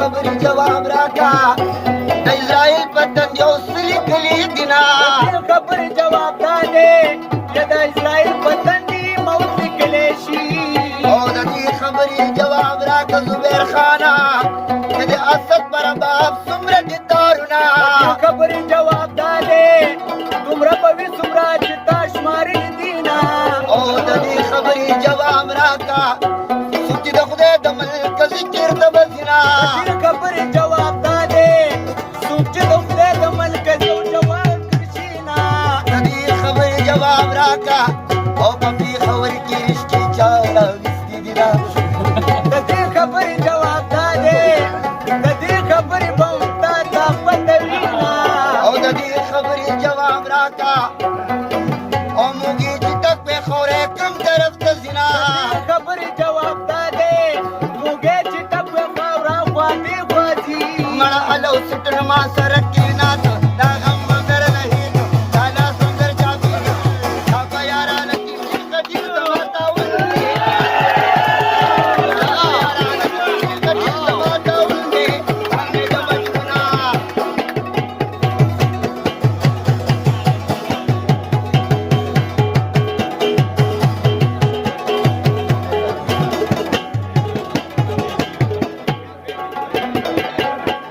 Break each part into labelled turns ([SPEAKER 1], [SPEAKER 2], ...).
[SPEAKER 1] خبرې جواب راکا د اسرائیل په تندي اوس لیکلي دي نه
[SPEAKER 2] خبرې جواب دا دی چې د اسرائیل په تندي موت لیکلی شي
[SPEAKER 1] او د دې خبرې جواب راکا زبیر خانه چې د اسد پر باب څومره دي دارونه
[SPEAKER 2] خبرې جواب دا دی دومره به وي څومره چې تا شمارلي دي نه
[SPEAKER 1] او د دې خبرې جواب راکا څوک چې د خدای د ملک ذکر ته بځي نه
[SPEAKER 2] خبرې جواب دا دی څوک چې د خدای د ملک یو جواب کړي نه
[SPEAKER 1] د دې خبرې جواب راکا او په دې خبرې کې رښتې چا راوستي دي نه
[SPEAKER 2] د دې خبرې جواب دا دی د دې خبرې به تا ته پته وي نه
[SPEAKER 1] او د دې خبرې جواب راکا او موږ چې تک په خورې کوم طرف ته زینا
[SPEAKER 2] خبرې جواب دا دی موږ چې تک په خاوره خواږي خوځي
[SPEAKER 1] مړه الو سټر ما سره کې نه دا غم مگر نه هیڅ دا لا سندر چاپی دا په یارانه کې کټی دا وتا ولې کټی دا وتا ولې باندې د بچنا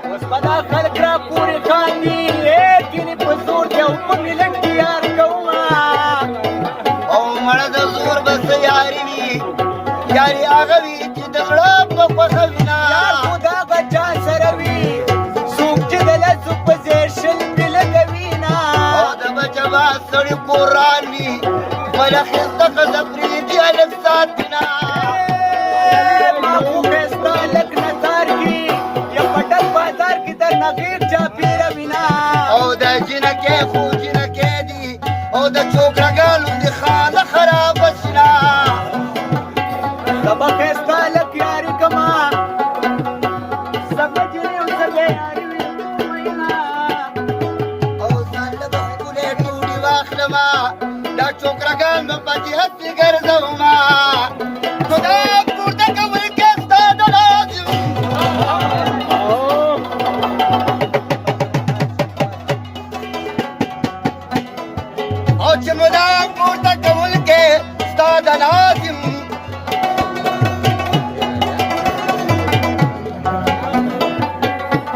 [SPEAKER 2] اوس به دا خلک را پورې خاندي کینې په زور دی او په ملت کې یار کومه
[SPEAKER 1] او مړه د زور بس یاري وي یاري هغه وي چې د زړه په خوښه وي نه
[SPEAKER 2] یار خو د هغه چا سره وي څوک چې د لسو په ځای شل پې لګوي نه
[SPEAKER 1] او د بچبا سړي قرآن وي بله ښایسته ښځه پرېږدي هلک ساتي نه
[SPEAKER 2] ما خو ښایسته هلک نظر کي یا په ډک بازار کې درنه غېږ چاپېره وي نه
[SPEAKER 1] او د جنکې خو جنکې دي او د چوکرګانو د خانه خرابه شي نه
[SPEAKER 2] سبا ښایسته هلک یاري کما سبا جنې او سبا یاري وي وینا
[SPEAKER 1] او ځان له به ښکلې ډوډۍ واخلمه دا چوکرګان به په جهت کې ګرځومه نو دا پورته کول کې ستا د لازم او چې مدام پورته کول کې ستا د لازم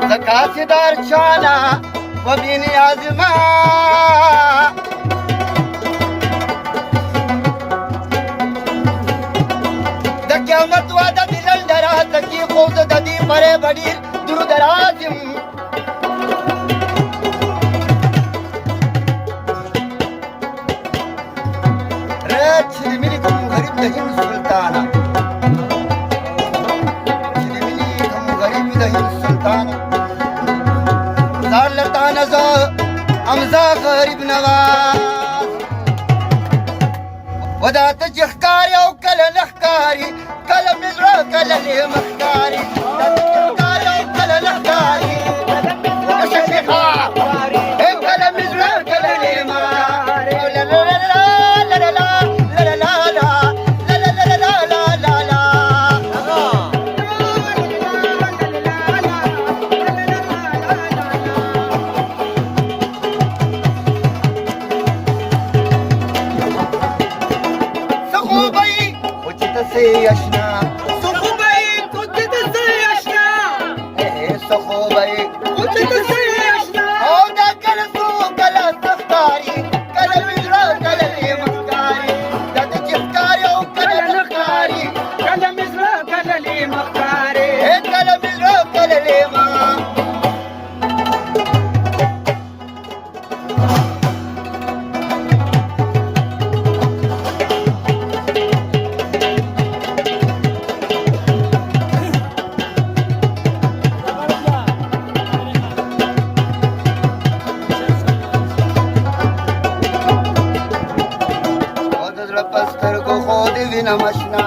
[SPEAKER 1] زکاتدار چانا و بی نیاز ما د قیامت وعده دلل درا تکی خود د دې پرې بډیر درود رازم رچ ملي کوم غریب د هند سلطانه ملي کوم غریب د هند سلطانه زار لتانه زه امزا غریب نواز ودا ته چې ښکاري او کله نه ښکاري کله مې زړه کله یې مخکاري دا ته چې ښکاري او کله نه ښکاري شه شیخه کله مې زړه کله یې مخکاري لا لا لا لا لا لا لا لا لا اشنا
[SPEAKER 2] سخوبای کچھ دسے اشنا
[SPEAKER 1] سخوبای
[SPEAKER 2] کچھ دسے اشنا
[SPEAKER 1] او دا کله سو کله سختاری کله مزرا کله مخکاری دا د چخکاری او کله نخکاری
[SPEAKER 2] کله مزرا کله لی مخکاری
[SPEAKER 1] کله مزرا کله ما نماشنا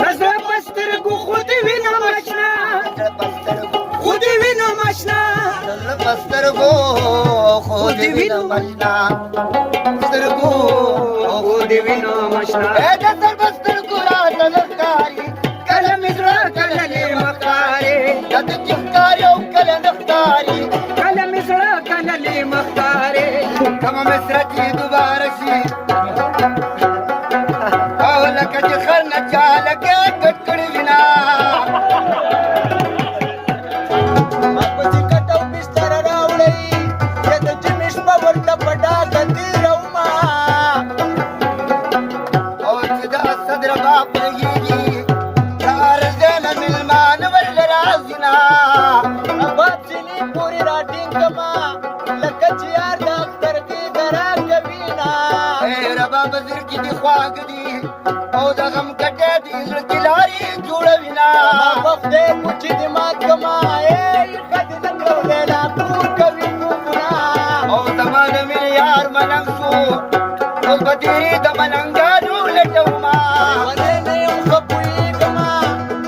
[SPEAKER 2] نظر پستر کو خود وی نماشنا خود وی نماشنا
[SPEAKER 1] نظر پستر کو خود وی نماشنا پستر کو
[SPEAKER 2] خود وی نماشنا
[SPEAKER 1] اے نظر پستر کو رات لکاری کلم ازرا کلم مکاری دد چکاری زما مسرتي دوباره شي او لکه چې خر نه چا لکه ګډ کړي وینا
[SPEAKER 2] ما پسې کټ او بستر راوړئ چې د جمعې شپه ورته په ډاګه تېرومه
[SPEAKER 1] او چې د اسد رباب لګېږي د عرضې نه مېلمانه ورله راځي نه
[SPEAKER 2] رباب چیني پورې راټینګما لکه چې یار د اخترګې درا کوي نه
[SPEAKER 1] رباب زر کې دي خواږه دي او د غم کټې دي زړه کې لارې جوړوي نه
[SPEAKER 2] ما په خدای کوچې دې مات کما ښځې نه کړو لیلا کور کوي کوکونه
[SPEAKER 1] او زما د مینې یار ملنګ شو اوس به تېرې د ملنګانو لټومه
[SPEAKER 2] ولې نه یم ښه پوهېږمه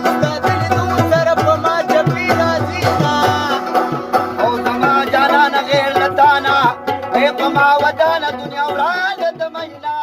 [SPEAKER 2] ستا د لیدو سره په ما جبې راځي نه
[SPEAKER 1] او زما جانانه غیر له تانه ای په ما ودانه دنیا وړاندې د مینا